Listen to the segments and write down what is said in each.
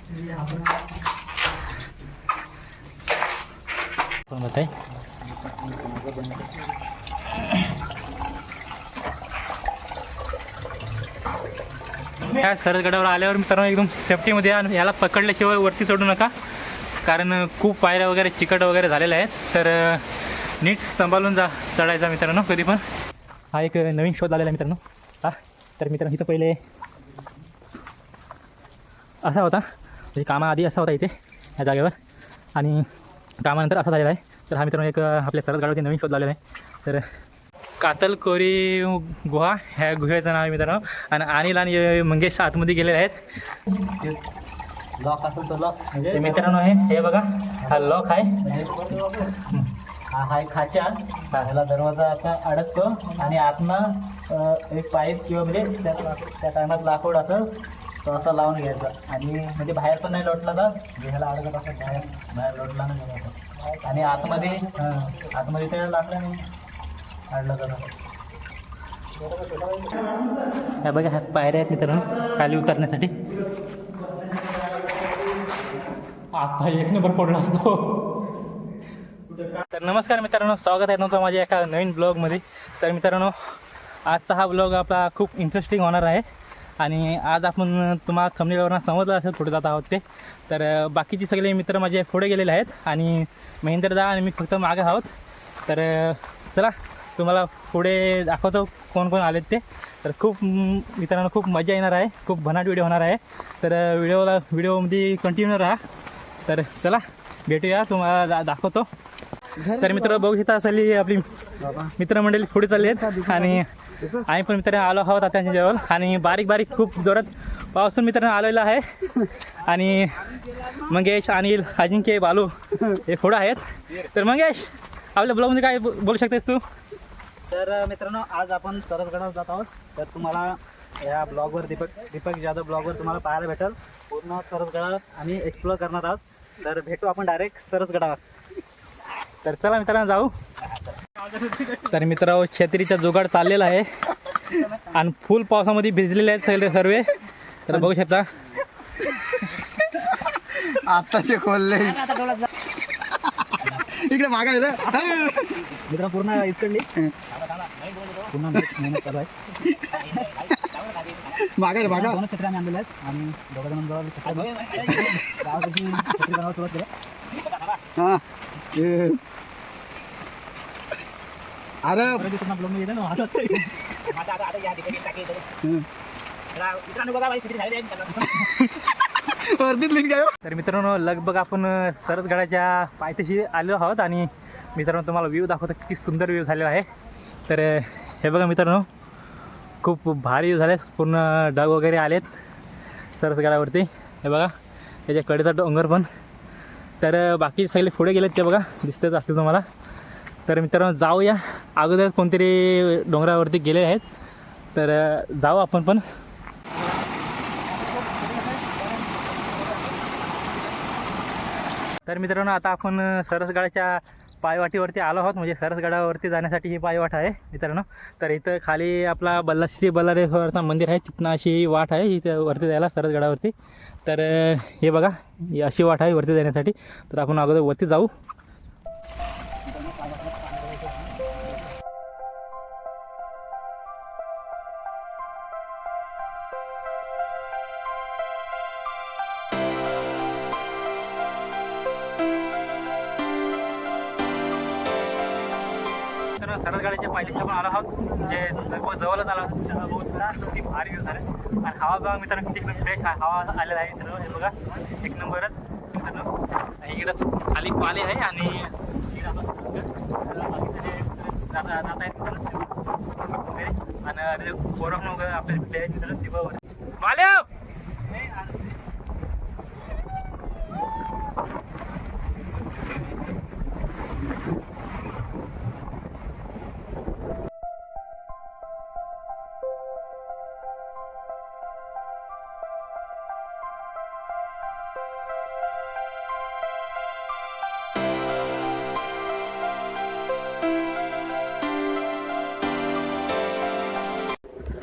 या सरसगडावर आल्यावर मित्रांनो एकदम सेफ्टीमध्ये या. याला पकडल्याशिवाय वरती चढू नका, कारण खूप पायऱ्या वगैरे चिकट वगैरे झालेल्या आहेत. तर नीट सांभाळून चढायचा मित्रांनो कधी पण. हा एक नवीन शोध आलेला मित्रांनो. तर मित्रांनो इथं पहिले असा होता, म्हणजे कामाआधी असा होता इथे या जागेवर, आणि कामानंतर असा झालेला आहे. तर हा मित्रांनो एक आपल्या सरसगडावरती नवीन शोध लावलेला आहे. तर कातलकोरी गुहा ह्या गुहेचं नाव आहे मित्रांनो. आणि अनिल आणि मंगेश आतमध्ये गेलेले आहेत. लॉक असेल तर लॉक म्हणजे मित्रांनो हे बघा, हा लॉक आहे. हा आहे खाचा. ह्याला दरवाजा असा अडकतो आणि आतनं एक पाईप किंवा म्हणजे त्या टायमात लाकूड असं तो असा लावून घ्यायचा, आणि म्हणजे बाहेर पण नाही लोटला तर ह्याला अडकत असं बाहेर लोटला नाही घ्यायचा. आणि आतमध्ये ते लाकडं नाही अडलं जातं. ह्या बघा ह्या पायऱ्या आहेत मित्रांनो खाली उतरण्यासाठी. आता एक नंबर पडला असतो. तर नमस्कार मित्रांनो, स्वागत आहे तुमचं माझ्या एका नवीन ब्लॉगमध्ये. तर मित्रांनो आजचा हा ब्लॉग आपला खूप इंटरेस्टिंग होणार आहे. आणि आज आपण तुम्हाला थंबनेलवरून समजलं असेल पुढे जात आहोत ते. तर बाकीचे सगळे मित्र माझे पुढे गेलेले आहेत आणि महेंद्रदा आणि मी फक्त मागे आहोत. तर चला तुम्हाला पुढे दाखवतो कोण कोण आलेत ते. तर खूप मित्रांनो खूप मजा येणार आहे, खूप भन्नाट व्हिडिओ होणार आहे. तर व्हिडिओमध्ये कंटिन्यू राहा. तर चला भेटूया, तुम्हाला दाखवतो. तर मित्र बघू शकता असली आपली मित्रमंडळी पुढे चालली आहेत आणि आम्ही पण मित्रांनो आलो आहोत आता त्यांच्याजवळ. आणि बारीक बारीक खूप जोरात पावसून मित्रांनो आलेला आहे. आणि मंगेश, अनिल, अजिंक्य, बालू हे पुढं आहेत. तर मंगेश आपल्या ब्लॉगमध्ये काय बोलू शकतेस तू? तर मित्रांनो आज आपण सरसगडावर जात आहोत. तर तुम्हाला या ब्लॉगवर दीपक जाधव ब्लॉगवर तुम्हाला पाहायला भेटेल पूर्ण सरसगडावर आम्ही एक्सप्लोअर करणार आहोत. तर भेटू आपण डायरेक्ट सरसगडावर. तर चला मित्रांनो जाऊ. तर मित्रांनो छत्रीचा जुगाड चाललेला आहे आणि फुल पावसामध्ये भिजलेले आहेत सगळे सर्व. तर बघू शकता आताचे खोलले इकडे मागा मित्र पूर्ण इकडली पूर्ण मेहनत चालू आहे. मागा रे मागा. दोन छत्री आम्ही आणलेले आहेत आणि दोघं जण गावाची छत्री बनवायला सुरुवात केली. हां अरे तर मित्रांनो लगभग आपण सरसगडाच्या पायथ्याशी आलो आहोत आणि मित्रांनो तुम्हाला व्ह्यू दाखवतो किती सुंदर व्ह्यू झालेला आहे. तर हे बघा मित्रांनो खूप भारी व्ह्यू झाले, पूर्ण ढग वगैरे आलेत सरसगडावरती. हे बघा त्याच्या कडेचा डोंगर पण. तर बाकी सगळे पुढे गेलेत ते बघा दिसतच असतील तुम्हाला. तर मित्रांनो जाऊया, अगोदर कोणतरी डोंगरावरती गेले आहेत. तर जाऊ आपण पण. तर मित्रांनो आता आपण सरसगडाच्या पायवाटीवरती आलो आहोत, म्हणजे सरसगडावरती जाण्यासाठी ही पायवाट आहे मित्रांनो. तर इथं खाली आपला श्री बल्लारेश्वरचं मंदिर आहे, तिथनं अशी वाट आहे इथं वरती जायला सरसगडावरती. तर हे बघा ही अशी वाट आहे वरती जाण्यासाठी. तर आपण अगोदर वरती जाऊ. सरसगडाच्या पायथ्याशी आपण आलो आहोत, म्हणजे लगभग जवळच आलो आहोत. त्याला बहुत किती भारी व्ह्यू झाले. आणि हवा बघा मित्रांनो किती एकदम फ्रेश हवा आलेला आहे मित्रांनो. हे बघा एक नंबरच मित्रांनो. इकडं खाली पाले आहे आणि जात आहेत आणि पोरं वगैरे आपल्या मित्रांनो दिवावर माल्या.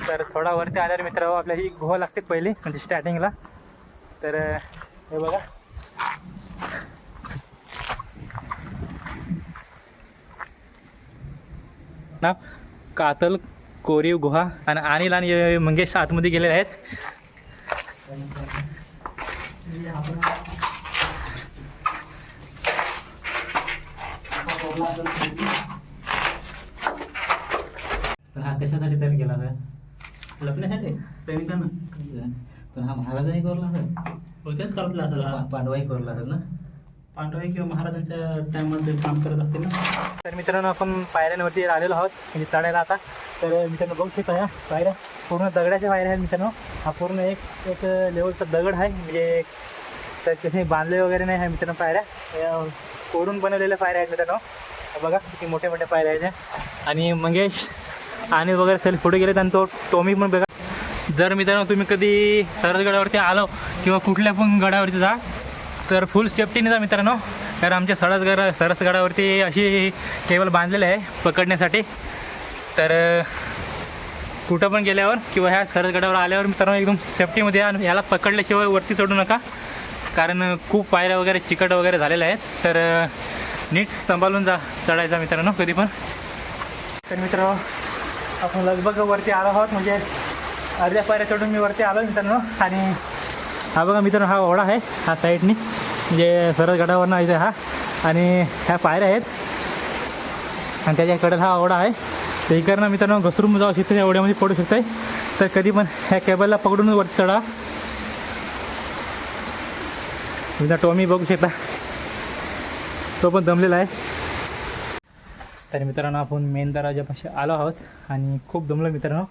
तर थोडा वरती आल्यावर मित्रांनो आपल्या ही गुहा लागते पहिली, म्हणजे स्टार्टिंगला. तर हे बघा ना, कातल, कोरीव गुहा आणि अनिल आणि मंगेश आतमध्ये गेलेले आहेत. तर हा कशासाठी तयार केला तर लपण्यासाठी सैनिकांना. पण हा महाराजांनी कोरला तर होतेच करतला असेल पांडवाही कोरला तर ना. पांडवाई किंवा महाराजांच्या टायमध्ये काम करत असतील ना. तर मित्रांनो आपण पायऱ्यांवरती आलेलो आहोत म्हणजे चढायला आता. तर मित्रांनो बघू शकता ह्या पायऱ्या पूर्ण दगडाच्या पायऱ्या आहेत मित्रांनो. हा पूर्ण एक लेवलचा दगड आहे म्हणजे तर कसे बांधले वगैरे नाही आहे मित्रांनो. पायऱ्या या कोरून बनवलेल्या पायऱ्या आहेत मित्रांनो. बघा किती मोठे मोठे पायऱ्या आहेत ह्या. आणि मंगेश आणि वगैरे सगळे पुढे गेलेत आणि तो टॉमी पण बघा. जर मित्रांनो तुम्ही कधी सरसगडावरती आलो किंवा कुठल्या पण गडावरती जा तर फुल सेफ्टीने जा मित्रांनो. कारण आमच्या सरसगडावरती अशी केबल बांधलेली आहे पकडण्यासाठी. तर कुठं पण गेल्यावर किंवा ह्या सरसगडावर आल्यावर मित्रांनो एकदम सेफ्टीमध्ये या. याला पकडल्याशिवाय वरती चढू नका कारण खूप पायऱ्या वगैरे चिकट वगैरे झालेल्या आहेत. तर नीट सांभाळून जा चढायचा मित्रांनो कधी पण. तर मित्रांनो आपण लगभग वरती आलो आहोत म्हणजे अर्ध्या पायऱ्या चढून मी वरती आलो मित्रांनो. आणि हा बघा मित्रांनो हा ओढा आहे हा साईडनी म्हणजे सरसगडावरनं इथे हा. आणि ह्या पायऱ्या आहेत आणि त्याच्याकडे हा ओढा आहे. तर इकडनं मित्रांनो घसरून जाऊ शकते या ओढ्यामध्ये पडू शकते. तर कधी पण ह्या केबलला पकडून वरती चढा. मित्र टॉमी बघू शकता तो पण दमलेला आहे. तर मित्रांनो आपण मेन दरवाजापाशी आलो आहोत आणि खूप दमलो मित्रांनो.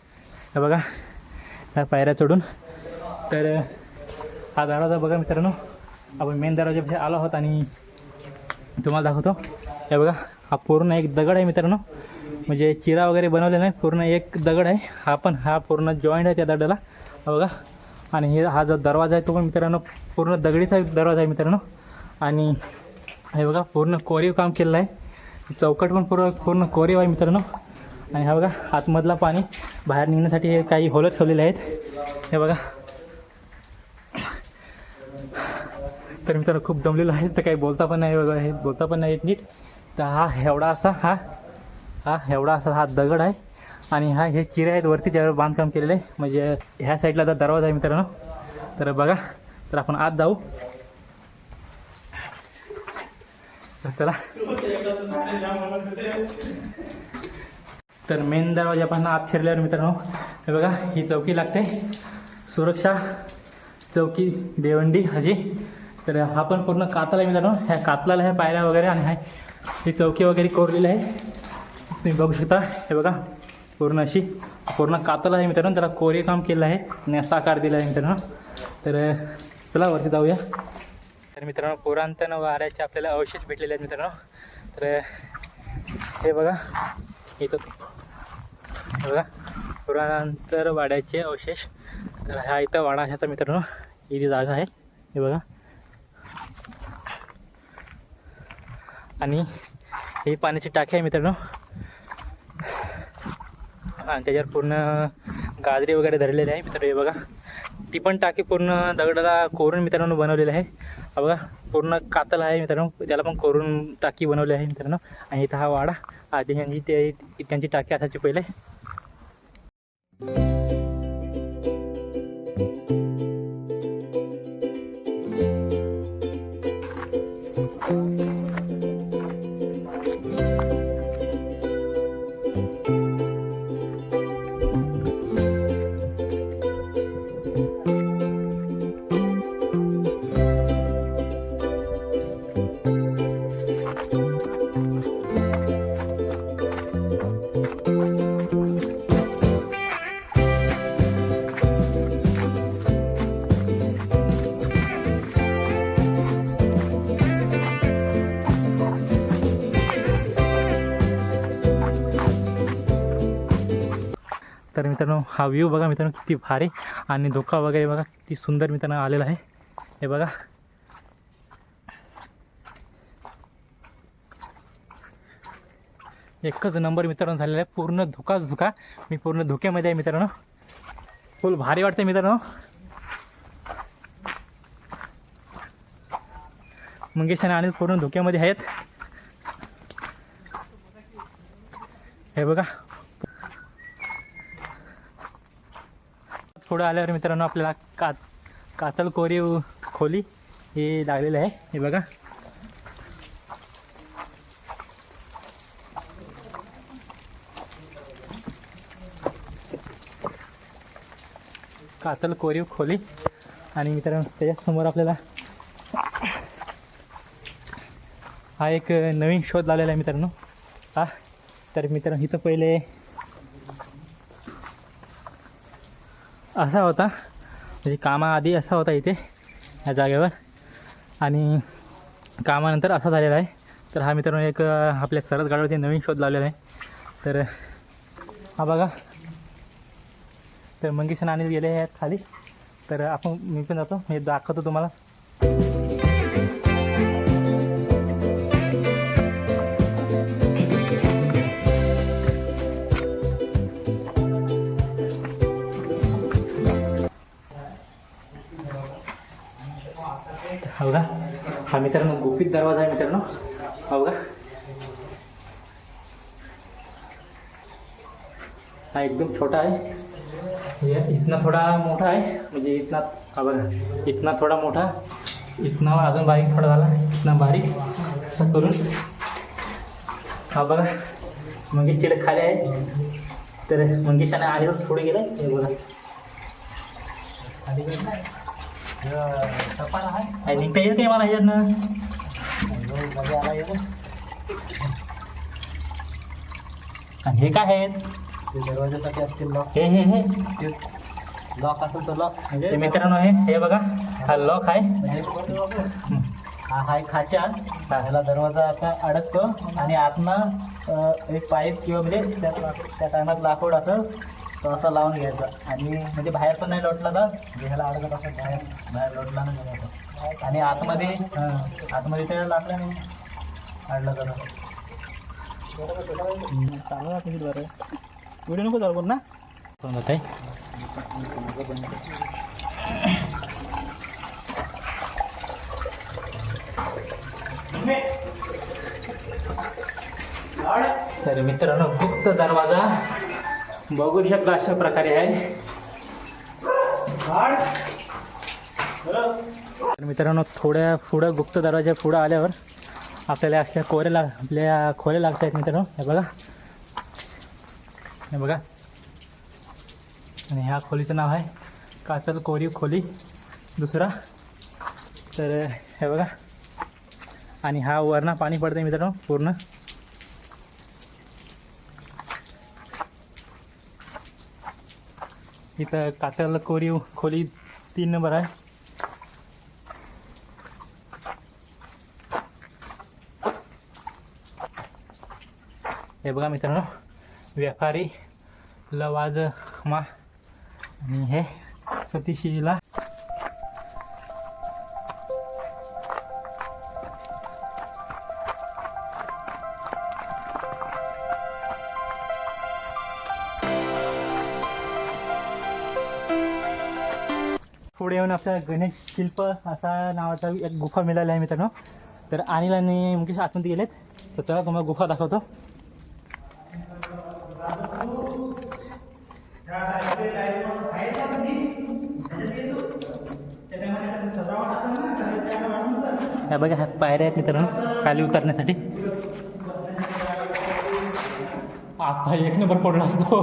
हे बघा ह्या पायऱ्या चढून. तर हा दरवाजा बघा मित्रांनो आपण मेन दरवाजापाशी आलो आहोत आणि तुम्हाला दाखवतो. हे बघा हा पूर्ण एक दगड आहे मित्रांनो म्हणजे चिरा वगैरे बनवलेला नाही पूर्ण एक दगड आहे. हा पूर्ण जॉईंट आहे त्या दगडाला बघा. आणि हा जो दरवाजा आहे तो पण मित्रांनो पूर्ण दगडीचा दरवाजा आहे मित्रांनो. आणि हे बघा पूर्ण कोरीव काम केलेलं आहे. चौकट पण पूर्ण कोरीव आहे मित्रांनो. आणि हा बघा आतमधला पाणी बाहेर निघण्यासाठी काही होलं ठेवलेले आहेत. हे बघा. तर मित्रांनो खूप दमलेलो आहे तर काही बोलता पण नाही बघा. हे बोलता पण नाही नीट. तर हा एवढा असा हा दगड आहे आणि हे चिरे आहेत वरती त्यावर बांधकाम केलेलं आहे म्हणजे ह्या साईडला आता दरवाजा आहे मित्रांनो. तर बघा तर आपण आत जाऊ. तर चला. तर मेन दरवाजापासून आत शिरल्यावर मित्रांनो हे बघा ही चौकी लागते सुरक्षा चौकी देवंडी ह्याची. तर हा पण पूर्ण कातल आहे मित्रांनो. ह्या कातलाला ह्या पायऱ्या वगैरे आणि ही चौकी वगैरे कोरलेली आहे तुम्ही बघू शकता. हे बघा पूर्ण कातल आहे मित्रांनो. त्याला कोरीव काम केलं आहे आणि असा आकार दिला आहे मित्रांनो. तर चला वरती जाऊया. तर मित्रांनो पुरातन वाड्याचे आपल्याला अवशेष भेटलेले आहेत मित्रांनो. तर हे बघा इथं हे बघा पुरातन वाड्याचे अवशेष. तर हा इथं वाडा असायचा मित्रांनो. इथे जागा आहे हे बघा. आणि ही पाण्याची टाकी आहे मित्रांनो आणि त्याच्यावर पूर्ण गाजरी वगैरे धरलेले आहे मित्रांनो. हे बघा ती पण टाकी पूर्ण दगडाला कोरून मित्रांनो बनवलेली आहे. हा बघा पूर्ण कातल आहे मित्रांनो त्याला पण कोरून टाकी बनवली आहे मित्रांनो. आणि इथं हा वाडा आधी त्यांची टाकी असायची पहिले. तर मित्रांनो हा व्ह्यू बघा मित्रांनो किती भारी आणि धोका वगैरे बघा किती सुंदर मित्रांनो आलेला आहे. हे बघा एकच नंबर मित्रांनो झालेला आहे. पूर्ण धोका मी पूर्ण धोक्यामध्ये आहे मित्रांनो. फुल भारी वाटते मित्रांनो. मंगेश आणि अनिल पूर्ण धोक्यामध्ये आहेत. हे बघा पुढं आल्यावर मित्रांनो आपल्याला कातल कोरीव खोली हे लागलेलं आहे. हे बघा कातल कोरीव खोली. आणि मित्रांनो त्याच्यासमोर आपल्याला हा एक नवीन शोध लावलेला आहे मित्रांनो. हा तर मित्रांनो इथं पहिले असा होता, म्हणजे कामाआधी असा होता इथे या जागेवर, आणि कामानंतर असा झालेला आहे. तर हा मित्रांनो एक आपल्या सरस गाड्यावरती नवीन शोध लावलेला आहे. तर हा बघा, तर मंगेश आणि अनिल गेले आहेत खाली. तर आपण मी पण जातो, हे दाखवतो तुम्हाला. हा बघा, हा मित्रांनो गुपित दरवाजा आहे मित्रांनो. हा बघा, हा एकदम छोटा आहे, म्हणजे इतना थोडा मोठा आहे, म्हणजे इतना, हा बघा इतना थोडा मोठा, इतना अजून बारीक थोडा झाला, इतना बारीक असं करून. हा बघा मंगेश चिडे खाली आहे. तर मंगेशाने आल्यावर पुढे गेलं. हे बघा टपाल आहे निघता येत नाही मला यात ना. मध्ये आला येतो. आणि हे काय आहेत? ते दरवाजासाठी असतील लॉक. हे लॉक असेल तर लॉक ते म्हणजे मित्रांनो हे बघा, हा लॉक आहे. हा आहे खाचा. ह्याला दरवाजा असा अडकतो आणि आतनं एक पाईप किंवा म्हणजे त्या टायमात लाकूड असं तो असा लावून घ्यायचा, आणि म्हणजे बाहेर पण नाही लोटला तर ह्याला अडकत असं बाहेर लोटला नाही गेला. आणि आतमध्ये ते लागलं नाही अडलं तर चांगला किती बरं व्हिडिओ नको जाऊ ना. जात आहे. तर मित्रांनो गुप्त दरवाजा बघू शकता अशा प्रकारे आहे. तर मित्रांनो थोड्या पुढं गुप्त दरवाजा पुढं आल्यावर आपल्याला अशा आपल्या खोल्या लागत आहेत मित्रांनो. हे बघा, हे बघा, आणि ह्या खोलीचं नाव आहे कातल कोरीव खोली दुसरा. तर हे बघा, आणि हा वरनं पाणी पडतं आहे मित्रांनो पूर्ण. इथं कातल कोरीव खोली 3 नंबर आहे. हे बघा मित्रांनो, व्यापारी लवाजमा आणि हे सतीशिला. पुढे येऊन आपल्याला गणेश शिल्प असा नावाचा एक गुफा मिळाला आहे मित्रांनो. तर अनिल आणि मुकेश आतमध्ये गेलेत, तर चला तुम्हाला गुफा दाखवतो. ह्या बघा, ह्या पायऱ्या आहेत मित्रांनो खाली उतरण्यासाठी. आता 1 नंबर पडला असतो.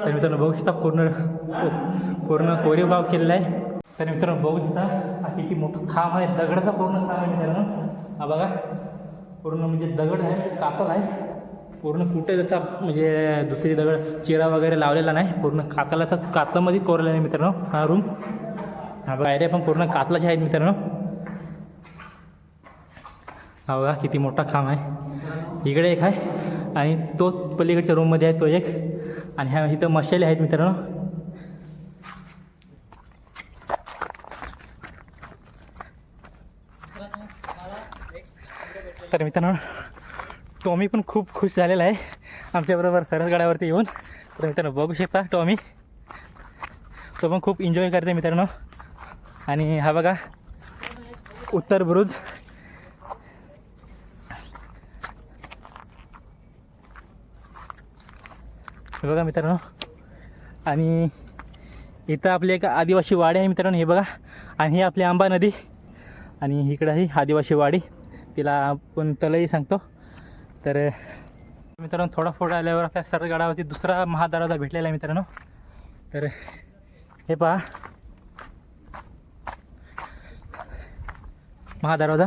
तर मित्रांनो बघू शकता पूर्ण कोरीव भाव केलेला आहे. तर मित्रांनो बघू शकता हा किती मोठं खांब आहे, दगडाचा पूर्ण खांब आहे मित्रांनो. हा बघा पूर्ण म्हणजे दगड आहे, कातल आहे पूर्ण. कुठे जसा म्हणजे दुसरी दगड चिरा वगैरे लावलेला नाही, पूर्ण कातलाचा कातलामध्ये कोरलेला आहे मित्रांनो हा रूम. हा पायऱ्या पण पूर्ण कातलाच्या आहेत मित्रांनो. हा बघा किती मोठा खांब आहे. इकडे एक आहे आणि तो पलीकडच्या रूममध्ये आहे तो एक. आणि ह्या इथं मशाली आहेत मित्रांनो. तर मित्रांनो टॉमी पण खूप खुश झालेला आहे आमच्याबरोबर सरसगडावरती येऊन. तर मित्रांनो बघू शकता टॉमी, तो पण खूप एन्जॉय करते मित्रांनो. आणि हा बघा उत्तर बुरुज. बघा मित्रांनो, आणि इथं आपली एक आदिवासी वाडी आहे मित्रांनो, हे बघा. आणि ही आपली आंबा नदी, आणि इकडं ही आदिवासी वाडी, तिला आपण तलई सांगतो. तर मित्रांनो थोडा पुढं आल्यावर आपल्या सरसगडावरती दुसरा महादरवाजा भेटलेला आहे मित्रांनो. तर हे पहा महादरवाजा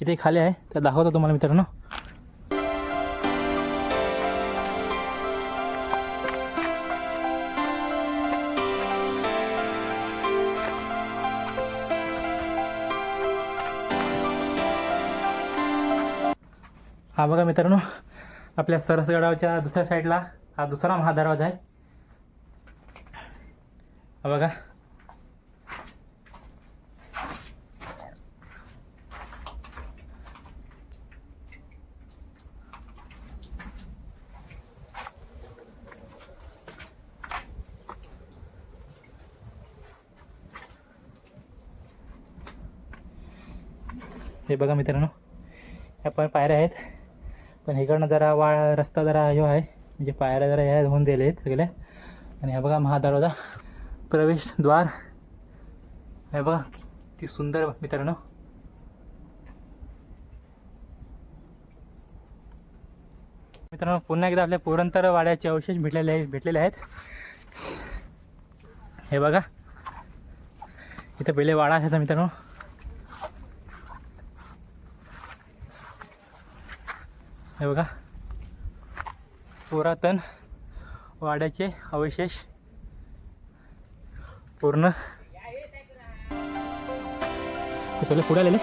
इथे खाली आहे, तर दाखवतो तुम्हाला मित्रांनो. हा बघा मित्रांनो, आपल्या सरसगडावरच्या दुसऱ्या साईडला हा दुसरा महादरवाजा आहे. हा बघा. हे बघा मित्रांनो, ह्या पण पायऱ्या आहेत, पण इकडनं जरा रस्ता जरा ह्यो आहे, म्हणजे पायऱ्या जरा ह्या होऊन दिले आहेत सगळ्या. आणि हा बघा महादरवाजा प्रवेशद्वार. हे बघा किती सुंदर मित्रांनो. मित्रांनो पुन्हा एकदा आपल्या पुरंदर वाड्याचे अवशेष भेटलेले आहेत. हे बघा इथं पहिले वाडा असायचा मित्रांनो. हे बघा पुरातन वाड्याचे अवशेष पूर्ण. ते सगळे पुढे आलेले,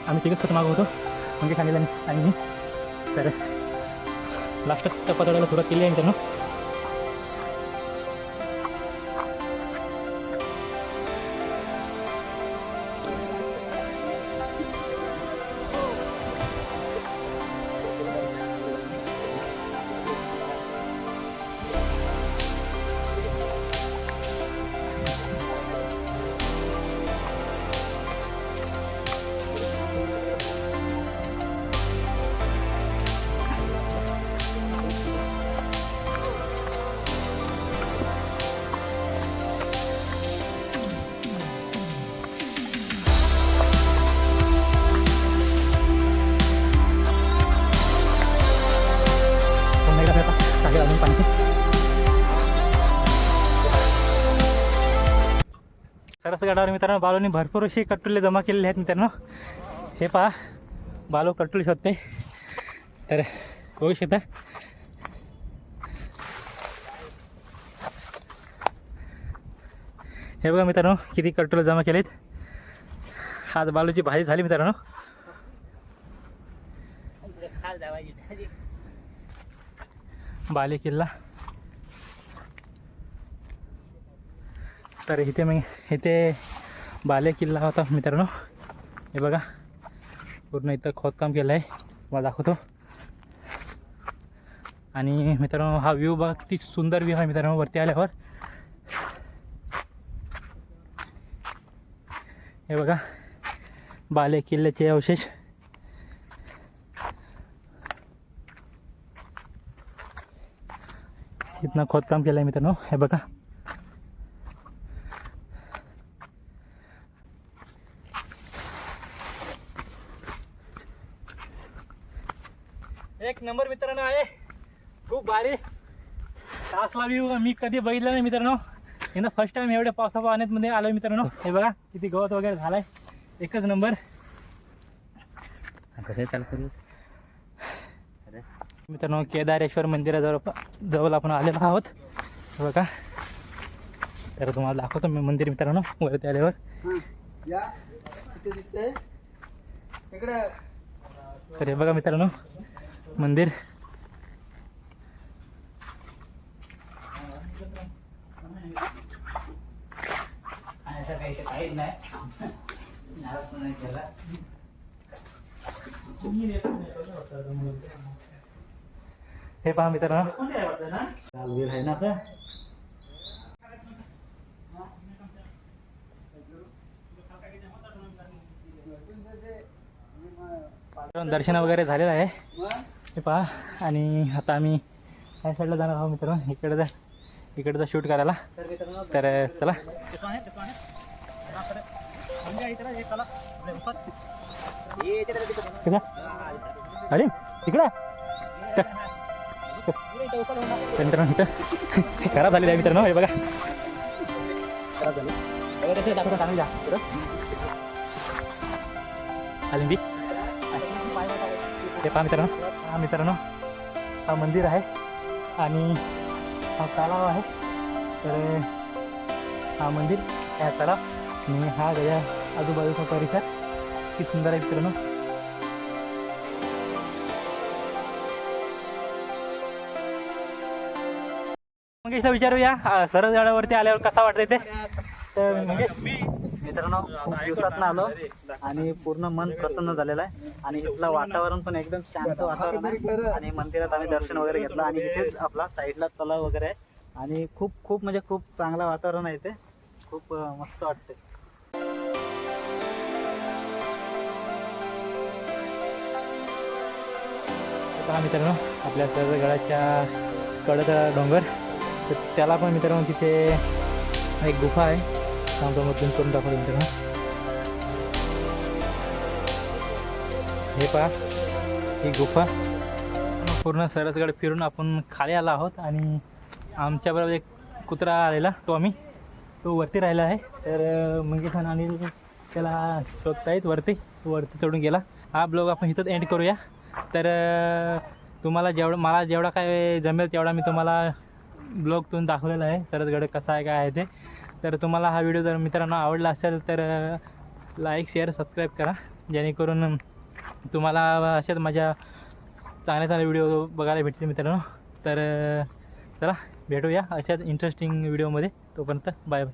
आम्ही तिघच खत मागवतो म्हणजे सांगितलं आणि मी. तर लास्ट टप्पा चढायला सुरुवात केली आहे मित्रांनो. सरसगडावर मित्रांनो बालूंनी भरपूर अशी कट्टुले जमा केलेले आहेत मित्रांनो. हे पहा बालू कट्टुले शोधते, तर बघू शकता. हे बघा मित्रांनो किती कट्टुले जमा केलेत. आज बालूची भाजी झाली मित्रांनो. बाले किल्ला. तर इथे बाले किल्ला होता मित्रांनो. हे बघा पूर्ण इथं खोदकाम केलं आहे, मला दाखवतो. आणि मित्रांनो हा व्ह्यू बघा किती सुंदर व्ह्यू आहे मित्रांनो वरती आल्यावर. हे बघा बाले किल्ल्याचे अवशेष. इथनं खोदकाम केलं आहे मित्रांनो. हे बघा एक नंबर मित्रांनो आहे, खूप भारी. तासला व्ह्यू मी कधी बघितलं नाही मित्रांनो. यंदा फर्स्ट टाइम एवढ्या पावसामध्ये आलो मित्रांनो. हे बघा किती गवत वगैरे झालाय, एकच नंबर. कसं चालू मित्रांनो केदारेश्वर मंदिराजवळ आपण आलेलो आहोत. हे बघा तर तुम्हाला दाखवतो मी मंदिर मित्रांनो वरती आल्यावर. तर हे बघा मित्रांनो मंदिर. काहीच नाही. हे पहा मित्रांनो, लाल वेल आहे ना असं. दर्शन वगैरे झालेलं आहे हे पहा. आणि आता आम्ही ह्या साईडला जाणार आहोत मित्रांनो, इकडचा शूट करायला. तर चला. अरे तिकडं मित्रांनो, इथं खराब झालेलं आहे मित्रांनो. हे बघा खराब झाली. दाखवता चांगली द्या आलिंबी. हे पहा मित्रांनो, हा मंदिर आहे आणि हा तलाव आहे. तर हा मंदिर, हा तलाव आणि हा गजा आजूबाजूचा परिसर किती सुंदर आहे मित्रांनो. मंगेशला विचारूया सरसगडावरती आल्यावर कसा वाटतंय ते. तर मंगेश, मित्रांनो खूप दिवसात आलो आणि पूर्ण मन प्रसन्न झालेलं आहे. आणि इथलं वातावरण पण एकदम शांत वातावरण आहे. आणि मंदिरात आम्ही दर्शन वगैरे घेतलं आणि इथेच आपला साईडला तलाव वगैरे आहे. आणि खूप म्हणजे खूप चांगलं वातावरण आहे इथे. खूप मस्त वाटते. पहा मित्रांनो, आपल्या सरसगडाच्या कडेचा डोंगर, तर त्याला पण मित्रांनो तिथे एक गुफा आहे. सांगतो मधून करून दाखवतो मित्रांनो. हे पहा ही गुफा. पूर्ण सरसगड फिरून आपण खाली आलो आहोत आणि आमच्याबरोबर एक कुत्रा आलेला, तो वरती राहिला आहे. तर मंगेश आणि अनिल त्याला शोधतायत वरती चढून गेला. हा ब्लॉग आपण इथंच एंड करूया. तर तुम्हाला मला जेवढा काय जमेल तेवढा मी तुम्हाला ब्लॉगतून दाखवलेला आहे सरसगड कसा आहे काय आहे ते. तर तुम्हाला हा व्हिडिओ जर मित्रांनो आवडला असेल तर लाईक शेअर सबस्क्राईब करा, जेणेकरून तुम्हाला अशाच माझ्या चांगले व्हिडिओ बघायला भेटतील मित्रांनो. तर चला भेटूया अशाच इंटरेस्टिंग व्हिडिओमध्ये. तोपर्यंत बाय बाय.